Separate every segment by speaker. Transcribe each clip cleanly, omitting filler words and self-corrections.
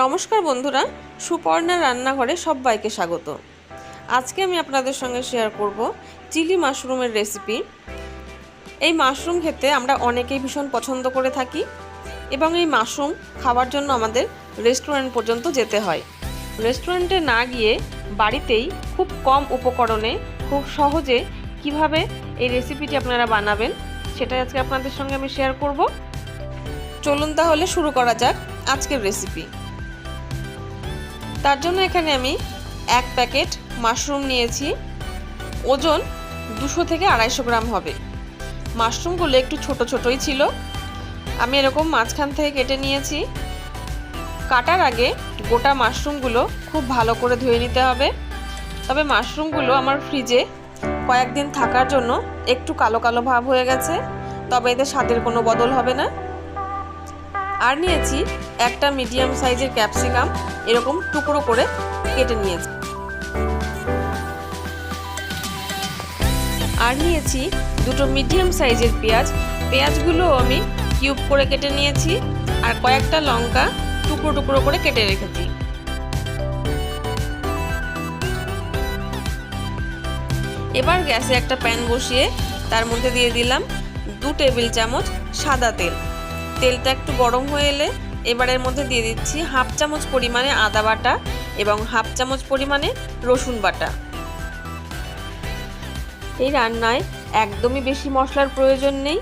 Speaker 1: নমস্কার বন্ধুরা, সুপর্ণা রান্নাঘরে সবাইকে স্বাগত। আজকে আমি আপনাদের সঙ্গে শেয়ার করব চিলি মাশরুমের রেসিপি। এই মাশরুম খেতে আমরা অনেকেই ভীষণ পছন্দ করে থাকি এবং এই মাশরুম খাওয়ার জন্য আমাদের রেস্টুরেন্ট পর্যন্ত যেতে হয়। রেস্টুরেন্টে না গিয়ে বাড়িতেই খুব কম উপকরণে খুব সহজে কিভাবে এই রেসিপিটি আপনারা বানাবেন সেটাই আজকে আপনাদের সঙ্গে আমি শেয়ার করব। চলুন তাহলে শুরু করা যাক আজকের রেসিপি। তার জন্য এখানে আমি 1 প্যাকেট মাশরুম নিয়েছি। ওজন 200 থেকে 250 গ্রাম হবে। মাশরুমগুলো একটু ছোট ছোটই ছিল। আমি এরকম মাঝখান থেকে কেটে নিয়েছি। কাটার আগে গোটা মাশরুমগুলো খুব ভালো করে ধুয়ে নিতে হবে। তবে মাশরুমগুলো আমার ফ্রিজে কয়েকদিন থাকার জন্য একটু কালো কালো ভাব হয়ে গেছে, তবে এতে স্বাদের কোনো বদল হবে না। আর নিয়েছি একটা মিডিয়াম সাইজের ক্যাপসিকাম, এরকম টুকরো করে কেটে নিয়েছি। আর নিয়েছি দুটো মিডিয়াম সাইজের পেঁয়াজ। পেঁয়াজগুলো আমি কিউব করে কেটে নিয়েছি। আর কয়েকটা লঙ্কা টুকরো টুকরো করে কেটে রেখেছি। এবার গ্যাসে একটা প্যান বসিয়ে তার মধ্যে দিয়ে দিলাম 2 টেবিল চামচ সাদা তেল। তেলটা একটু গরম হয়ে এলে এবারের মধ্যে দিয়ে দিচ্ছি 1/2 চামচ পরিমাণে আদা বাটা এবং 1/2 চামচ পরিমাণে রসুন বাটা। এই রান্নায় একদমই বেশি মশলার প্রয়োজন নেই,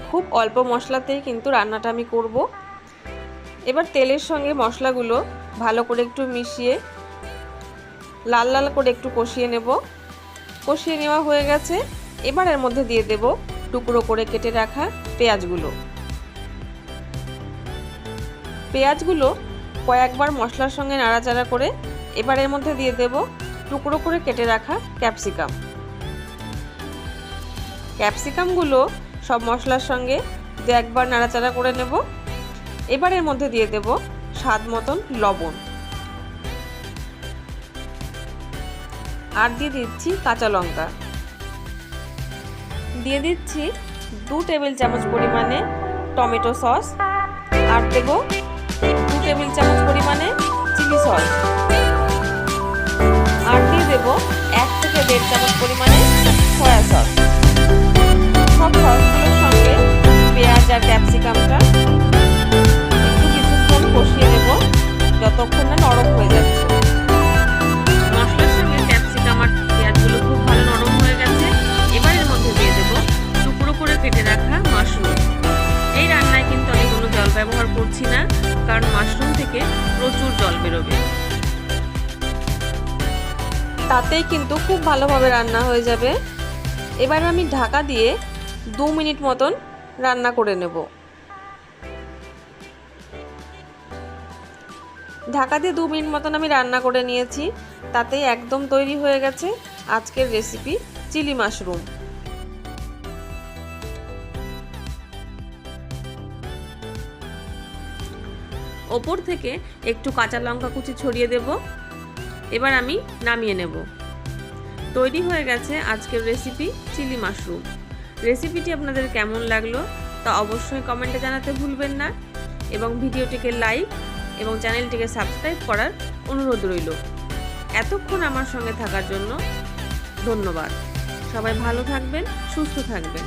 Speaker 1: খুব অল্প মশলাতেই কিন্তু রান্নাটা আমি করব। এবার তেলের সঙ্গে মশলাগুলো ভালো করে একটু মিশিয়ে লাল লাল করে একটু কষিয়ে নেব। কষিয়ে নেওয়া হয়ে গেছে। এবার এর মধ্যে দিয়ে দেব টুকরো করে কেটে রাখা পেঁয়াজগুলো। পেঁয়াজগুলো কয়েকবার মশলার সঙ্গে নাড়াচাড়া করে এবার এর মধ্যে দিয়ে দেব টুকরো করে কেটে রাখা ক্যাপসিকাম। ক্যাপসিকামগুলো সব মশলার সঙ্গে একবার নাড়াচাড়া করে নেব। এবার এর মধ্যে দিয়ে দেব স্বাদ মতন লবণ। আর দিয়ে দিচ্ছি কাঁচা লঙ্কা। দিয়ে দিচ্ছি 2 টেবিল চামচ পরিমাণে টমেটো সস। আর দেব 2 টেবিল চামচ পরিমাণে চিলি সস। আর দিয়ে দেব 1 থেকে 1.5 চামচ পরিমাণে সয়া সস। সব সসগুলোর সঙ্গে পেঁয়াজ আর ক্যাপসিকামটা একটু কিছুক্ষণ কষিয়ে নেব, যতক্ষণ না নরম হয়ে যাচ্ছে। মশলার সঙ্গে ক্যাপসিকাম আর পেঁয়াজগুলো খুব ভালো নরম হয়ে গেছে। এবার এর মধ্যে দিয়ে দেব টুকরো করে কেটে রাখা মাশরুম। এই রান্নায় কিন্তু আমি কোনো জল ব্যবহার করছি না, কারণ মাশরুম থেকে প্রচুর জল বেরোবে। তাতেই কিন্তু খুব ভালোভাবে রান্না হয়ে যাবে। এবার আমি ঢাকা দিয়ে 2 মিনিট মতন রান্না করে নেব। ঢাকা দিয়ে 2 মিনিট মতন আমি রান্না করে নিয়েছি। তাতেই একদম তৈরি হয়ে গেছে আজকের রেসিপি চিলি মাশরুম। ওপর থেকে একটু কাঁচা লঙ্কা কুচি ছড়িয়ে দেব। এবার আমি নামিয়ে নেব। তৈরি হয়ে গেছে আজকের রেসিপি চিলি মাশরুম। রেসিপিটি আপনাদের কেমন লাগলো তা অবশ্যই কমেন্টে জানাতে ভুলবেন না এবং ভিডিওটিকে লাইক এবং চ্যানেলটিকে সাবস্ক্রাইব করার অনুরোধ রইল। এতক্ষণ আমার সঙ্গে থাকার জন্য ধন্যবাদ। সবাই ভালো থাকবেন, সুস্থ থাকবেন।